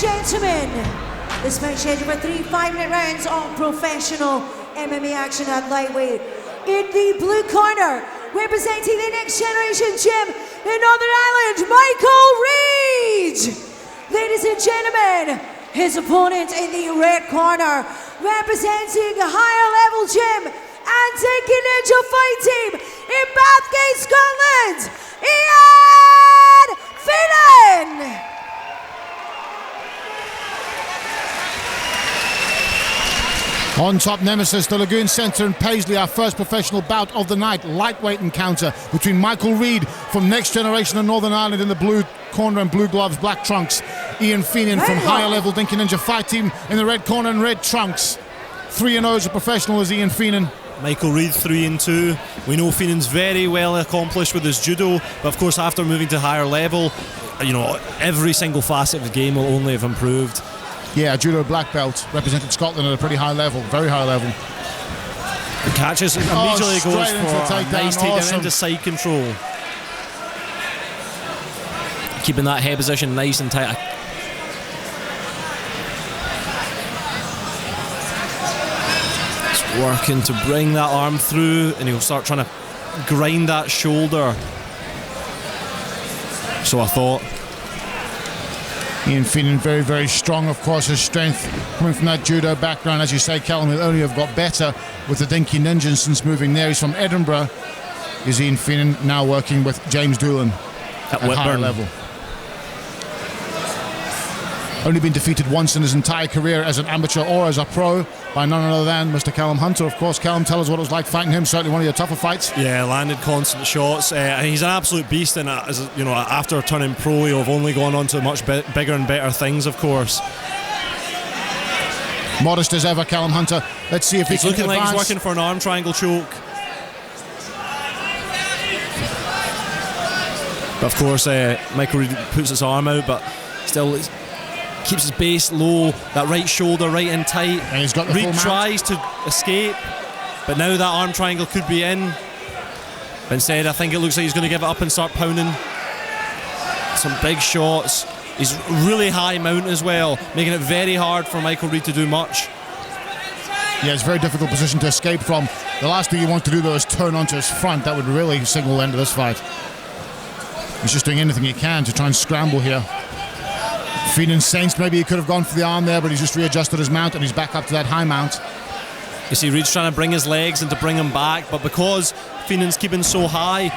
gentlemen, this fight scheduled for 3 5-minute rounds of professional MMA action at lightweight. In the blue corner, representing the next generation gym in Northern Ireland, Michael Reid. Ladies and gentlemen, his opponent in the red corner, representing a higher level gym and taking Ninja Fight Team in Bathgate, Scotland, Iain Feenan. OnTop Nemesis, the Lagoon Centre in Paisley, our first professional bout of the night. Lightweight encounter between Michael Reid from Next Generation in Northern Ireland in the blue corner and blue gloves, black trunks. Iain Feenan from Higher Level Dinky Ninja Fight Team in the red corner and red trunks. 3-0 as a professional is Iain Feenan. Michael Reid 3-2. We know Feenan's very well accomplished with his judo, but of course after moving to higher level, you know, every single facet of the game will only have improved. Yeah, judo black belt, represented Scotland at a pretty high level, very high level. The catches immediately goes into for a nice takedown awesome. into side control. Keeping that head position nice and tight. Just working to bring that arm through, and he'll start trying to grind that shoulder. So I thought. Iain Feenan very, very strong, of course, his strength coming from that judo background. As you say, Callum, he'll only have got better with the Dinky Ninjas since moving there. He's from Edinburgh. Is Iain Feenan now working with James Doolan at higher level. Only been defeated once in his entire career as an amateur or as a pro by none other than Mr. Callum Hunter. Of course, Callum, tell us what it was like fighting him. Certainly one of your tougher fights. Yeah, landed constant shots. He's an absolute beast, and as you know, after turning pro, he'll have only gone on to much bigger and better things, of course. Modest as ever, Callum Hunter. Let's see if he can advance. Looking like he's working for an arm triangle choke. But of course, Michael Reid puts his arm out, but still keeps his base low, that right shoulder right in tight. And he's got the Reid tries to escape, but now that arm triangle could be in. But instead, I think it looks like he's going to give it up and start pounding. Some big shots. He's really high mount as well, making it very hard for Michael Reid to do much. Yeah, it's a very difficult position to escape from. The last thing you want to do, though, is turn onto his front. That would really signal the end of this fight. He's just doing anything he can to try and scramble here. Feenan sensed maybe he could have gone for the arm there, but he's just readjusted his mount and he's back up to that high mount. You see Reid's trying to bring his legs and to bring him back, but because Feenan's keeping so high,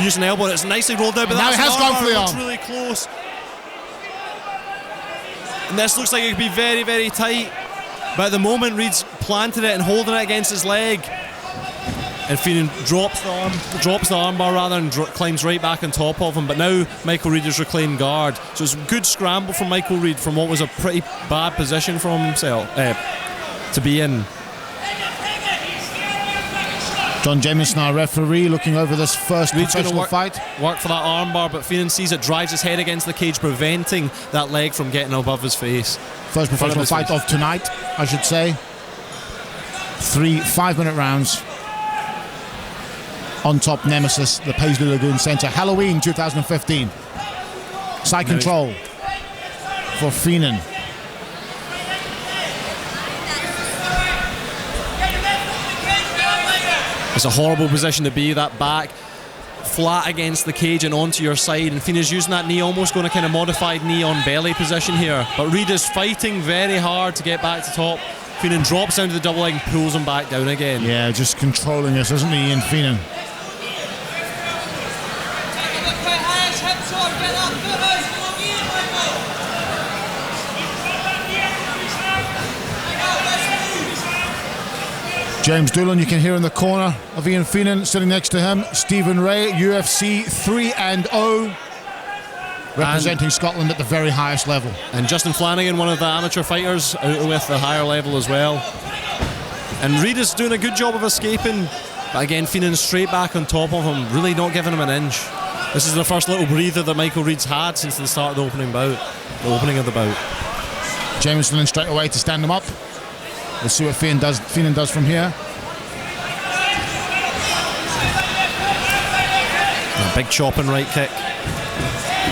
using the elbow, it's nicely rolled out, but now that's he has gone for the arm. It's really close. And this looks like it could be very, very tight, but at the moment Reid's planted it and holding it against his leg. And Feenan drops the armbar rather, and climbs right back on top of him. But now Michael Reid has reclaimed guard. So it's a good scramble from Michael Reid from what was a pretty bad position for himself to be in. John Jameson, our referee, looking over this first Reid's professional fight. Work for that armbar, but Feenan sees it, drives his head against the cage, preventing that leg from getting above his face. First professional fight of tonight, I should say. 3 5-minute rounds. OnTop Nemesis, the Paisley Lagoon Centre, Halloween 2015. Side control for Feenan. It's a horrible position to be, that back flat against the cage and onto your side, and Feenan's using that knee, almost going to kind of modified knee on belly position here. But Reid is fighting very hard to get back to top. Feenan drops down to the double leg and pulls him back down again. Yeah, just controlling us, isn't he, Iain Feenan? James Doolan, you can hear in the corner of Iain Feenan, sitting next to him, Stephen Ray, UFC 3-0, representing Scotland at the very highest level. And Justin Flanagan, one of the amateur fighters, out with the higher level as well. And Reid is doing a good job of escaping, but again, Feenan straight back on top of him, really not giving him an inch. This is the first little breather that Michael Reid's had since the start of the opening of the bout. Jameson in straight away to stand him up. We'll see what Feenan does from here. A big chopping right kick.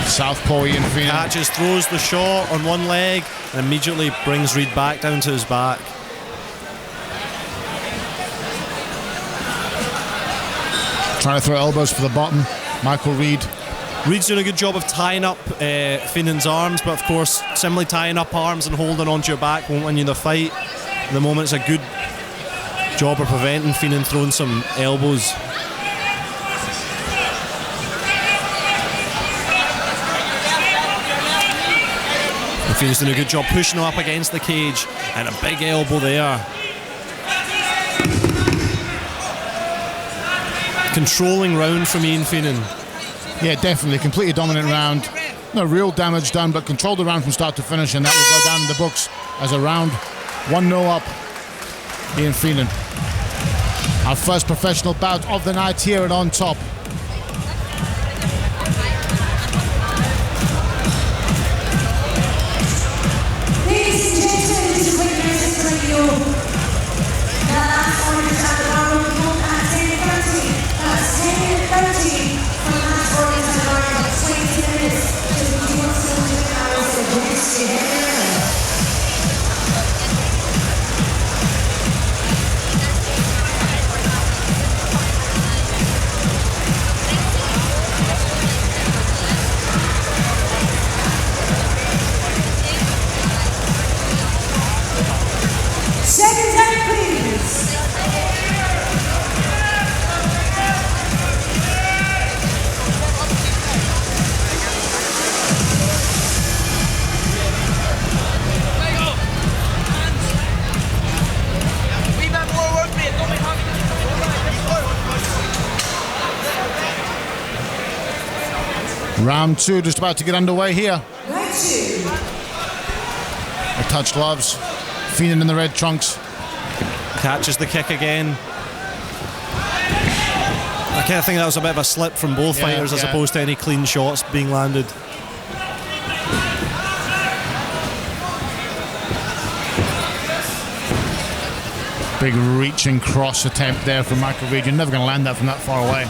Southpaw Iain Feenan. Catches, throws the shot on one leg, and immediately brings Reid back down to his back. Trying to throw elbows for the bottom. Michael Reid. Reid's doing a good job of tying up Feenan's arms, but of course, simply tying up arms and holding onto your back won't win you the fight. At the moment, it's a good job of preventing Feenan throwing some elbows. Feenan's doing a good job pushing him up against the cage, and a big elbow there. Controlling round from Iain Feenan. Yeah, definitely. Completely dominant round. No real damage done, but controlled the round from start to finish, and that will go down in the books as a round. 1-0 up. Iain Feenan. Our first professional bout of the night here at OnTop. Ladies and gentlemen, this is a quick message to let you know. The last orders at the bar will be held at 10:30. That's 10:30 for the last orders at the bar in 20 minutes. Just be 1 hours against you. Second time, please. Round 2 just about to get underway here. Round 2. The touch gloves. Feenan in the red trunks. Catches the kick again. I kind of think that was a bit of a slip from both fighters as opposed to any clean shots being landed. Big reaching cross attempt there from Michael Reid. You're never going to land that from that far away.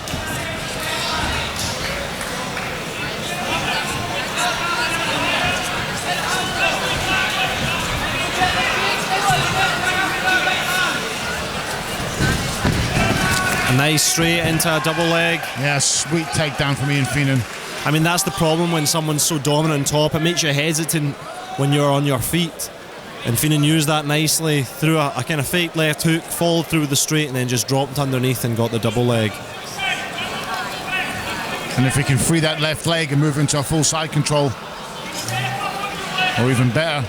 Nice straight into a double leg. Yeah, sweet takedown from Iain Feenan. I mean, that's the problem when someone's so dominant on top. It makes you hesitant when you're on your feet. And Feenan used that nicely, threw a kind of fake left hook, followed through the straight, and then just dropped underneath and got the double leg. And if he can free that left leg and move into a full side control, or even better,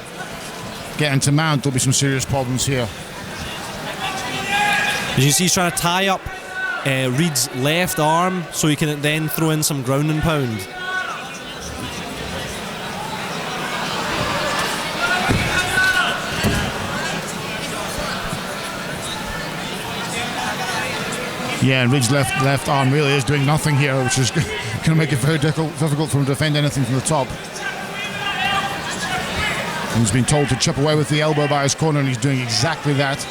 get into mount, there'll be some serious problems here. As you see, he's trying to tie up Reid's left arm so he can then throw in some ground and pound. Yeah, and Reid's left arm really is doing nothing here, which is going to make it very difficult for him to defend anything from the top. And he's been told to chip away with the elbow by his corner, and he's doing exactly that.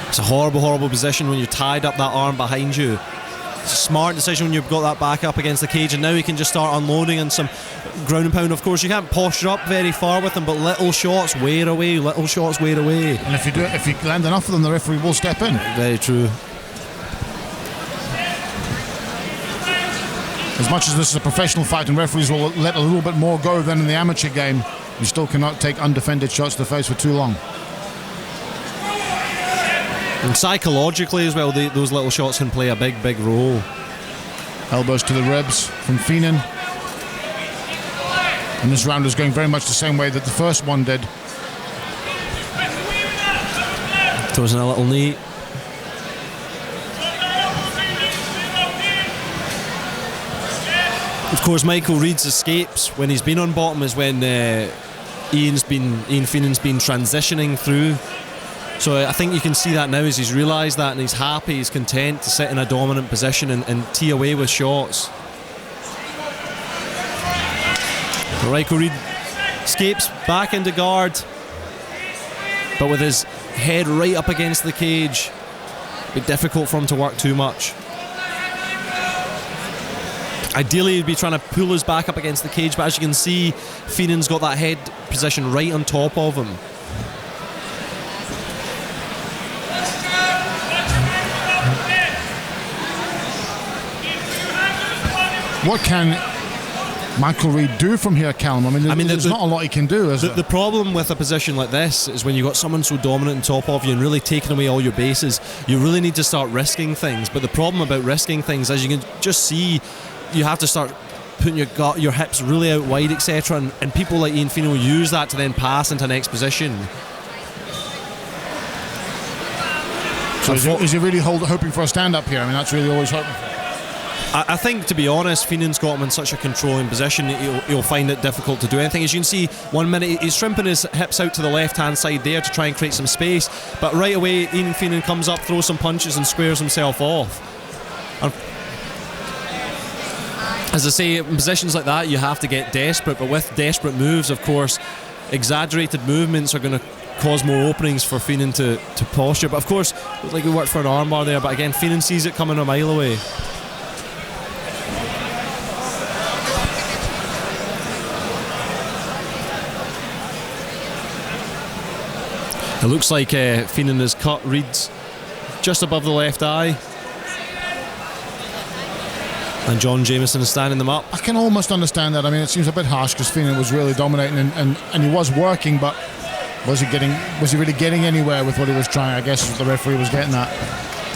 It's a horrible, horrible position when you're tied up that arm behind you. It's a smart decision when you've got that back up against the cage, and now he can just start unloading and some ground and pound. Of course, you can't posture up very far with him, but little shots wear away, little shots wear away. And if you land enough of them, the referee will step in. Very true. As much as this is a professional fight and referees will let a little bit more go than in the amateur game, you still cannot take undefended shots to the face for too long. And psychologically as well, those little shots can play a big, big role. Elbows to the ribs from Feenan. And this round is going very much the same way that the first one did. Throws in a little knee. Of course, Michael Reid's escapes when he's been on bottom is when Iain Feenan's been transitioning through. So I think you can see that now as he's realised that, and he's happy, he's content to sit in a dominant position and tee away with shots. Michael Reid escapes back into guard, but with his head right up against the cage, it'd be difficult for him to work too much. Ideally, he'd be trying to pull us back up against the cage, but as you can see, Feenan's got that head position right on top of him. What can Michael Reid do from here, Callum? I mean, there's not a lot he can do, is there? The problem with a position like this is when you've got someone so dominant on top of you and really taking away all your bases, you really need to start risking things. But the problem about risking things, as you can just see, you have to start putting your hips really out wide, etc. And people like Iain Feenan will use that to then pass into the next position. So is he really hoping for a stand-up here? I mean, that's really all he's hoping for. I think, to be honest, Feenan's got him in such a controlling position, he'll find it difficult to do anything. As you can see, 1 minute he's shrimping his hips out to the left-hand side there to try and create some space, but right away Iain Feenan comes up, throws some punches and squares himself off. And as I say, in positions like that you have to get desperate, but with desperate moves, of course, exaggerated movements are going to cause more openings for Feenan to posture. But of course, looks like he worked for an armbar there, but again, Feenan sees it coming a mile away. It looks like Feenan has cut Reid's just above the left eye. And John Jameson is standing them up. I can almost understand that. I mean, it seems a bit harsh because Feenan was really dominating and he was working, but was he really getting anywhere with what he was trying? I guess the referee was getting that.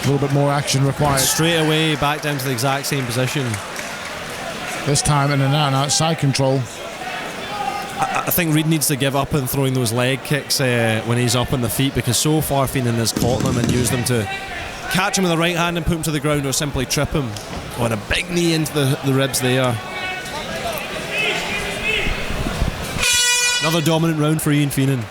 A little bit more action required. Straight away back down to the exact same position. This time in an out side control. I think Reid needs to give up on throwing those leg kicks when he's up on the feet, because so far Feenan has caught them and used them to catch him with the right hand and put him to the ground or simply trip him. Oh, and a big knee into the ribs there. Another dominant round for Iain Feenan.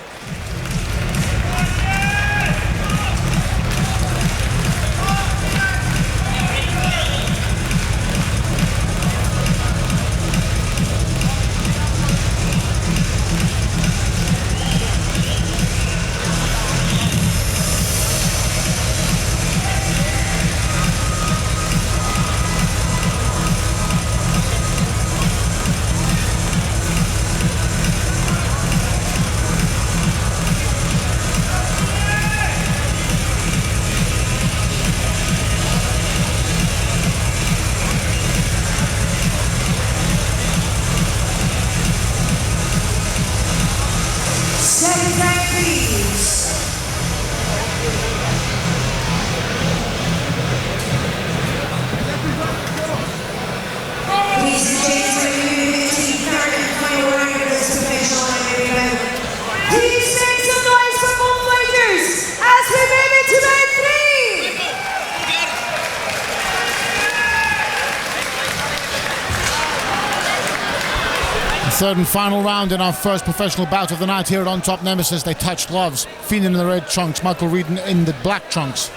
Third and final round in our first professional bout of the night here at OnTop Nemesis. They touch gloves. Feenan in the red trunks, Michael Reid in the black trunks.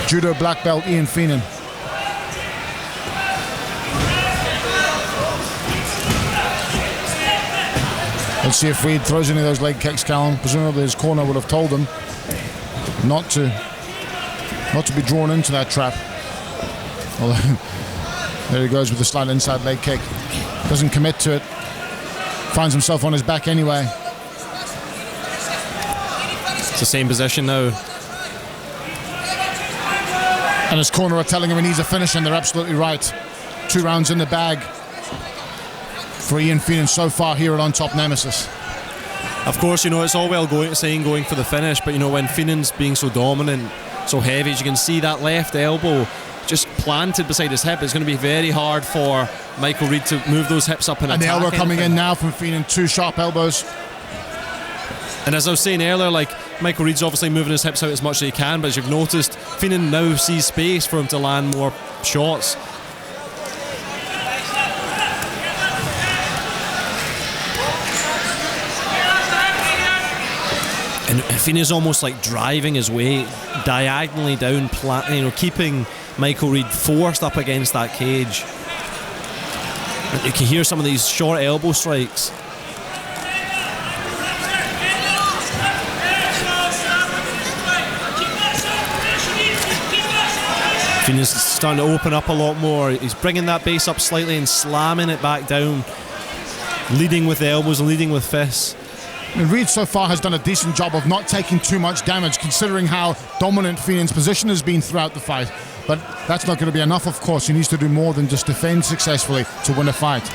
Judo black belt Iain Feenan. Let's see if Reid throws any of those leg kicks, Callum. Presumably his corner would have told him not to be drawn into that trap. Although there he goes with the slight inside leg kick. Doesn't commit to it. Finds himself on his back anyway. It's the same position now. And his corner are telling him he needs a finish, and they're absolutely right. 2 rounds in the bag for Iain Feenan so far here at OnTop Nemesis. Of course, you know, it's all well going for the finish, but you know, when Feenan's being so dominant, so heavy, as you can see, that left elbow just planted beside his hip. It's going to be very hard for Michael Reid to move those hips up and attack. And the elbow coming in now from Feenan, 2 sharp elbows. And as I was saying earlier, like, Michael Reid's obviously moving his hips out as much as he can, but as you've noticed, Feenan now sees space for him to land more shots. And Feenan's almost like driving his weight diagonally down, keeping Michael Reid forced up against that cage. And you can hear some of these short elbow strikes. Feenan's starting to open up a lot more. He's bringing that base up slightly and slamming it back down, leading with the elbows and leading with fists. And Reid so far has done a decent job of not taking too much damage, considering how dominant Feenan's position has been throughout the fight. But that's not going to be enough, of course. He needs to do more than just defend successfully to win a fight.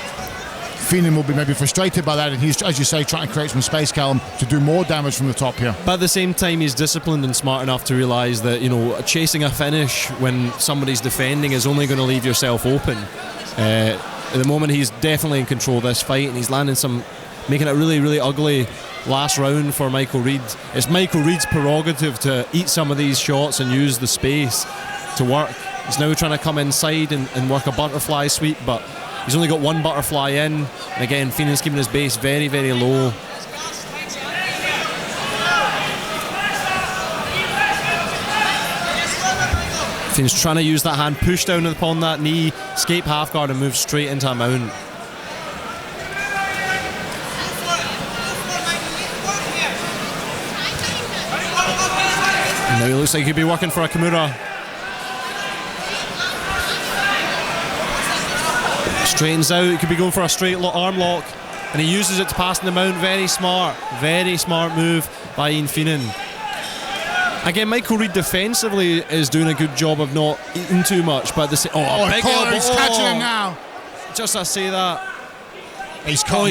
Feenan will be maybe frustrated by that, and he's, as you say, trying to create some space, Callum, to do more damage from the top here. But at the same time, he's disciplined and smart enough to realise that, you know, chasing a finish when somebody's defending is only going to leave yourself open. At the moment, he's definitely in control of this fight, and he's landing some, making it really, really ugly last round for Michael Reid. It's Michael Reid's prerogative to eat some of these shots and use the space to work. He's now trying to come inside and work a butterfly sweep, but he's only got one butterfly in. And again, Feenan's keeping his base very, very low. Feenan's trying to use that hand, push down upon that knee, escape half guard and move straight into a mount. And now he looks like he'll be working for a Kimura. Straightens out, he could be going for a straight arm lock, and he uses it to pass in the mount. Very smart move by Iain Feenan. Again, Michael Reid defensively is doing a good job of not eating too much, but the big elbow. He's catching him now. Just I say that. He's come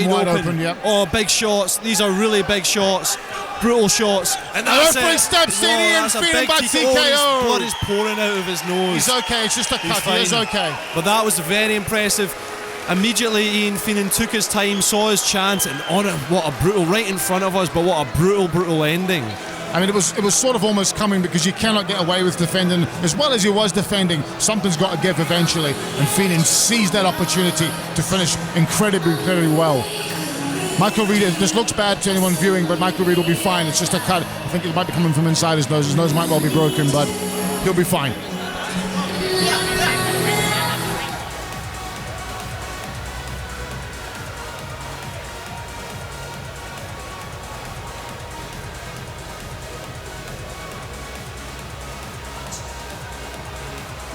wide open. Yep. Oh, big shots. These are really big shots. Brutal shots. And that's it. Steps in, Iain Feenan by TKO. Blood is pouring out of his nose. He's okay. It's just a cut. He is okay. But that was very impressive. Immediately, Iain Feenan took his time, saw his chance, and on it, what a brutal, right in front of us, but what a brutal ending. I mean, it was sort of almost coming, because you cannot get away with defending as well as he was defending. Something's got to give eventually, and Feenan seized that opportunity to finish incredibly very well. Michael Reid, this looks bad to anyone viewing, but Michael Reid will be fine. It's just a cut. I think it might be coming from inside his nose. His nose might well be broken, but he'll be fine.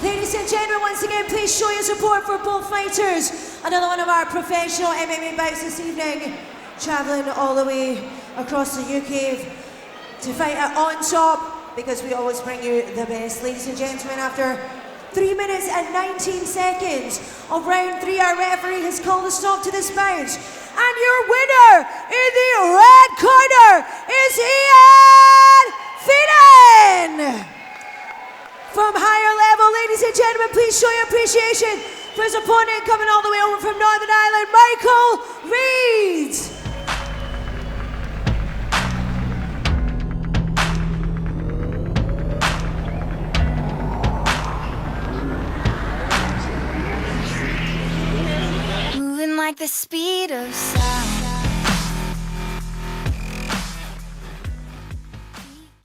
Ladies and gentlemen, once again, please show your support for both fighters. Another one of our professional MMA bouts this evening, travelling all the way across the UK to fight at OnTop, because we always bring you the best. Ladies and gentlemen, after 3 minutes and 19 seconds of round 3, our referee has called a stop to this bout. And your winner in the red corner is Iain Feenan. From higher level, ladies and gentlemen, please show your appreciation for his opponent coming all the way over from Northern Ireland, Michael Reid. Moving like the speed of sound.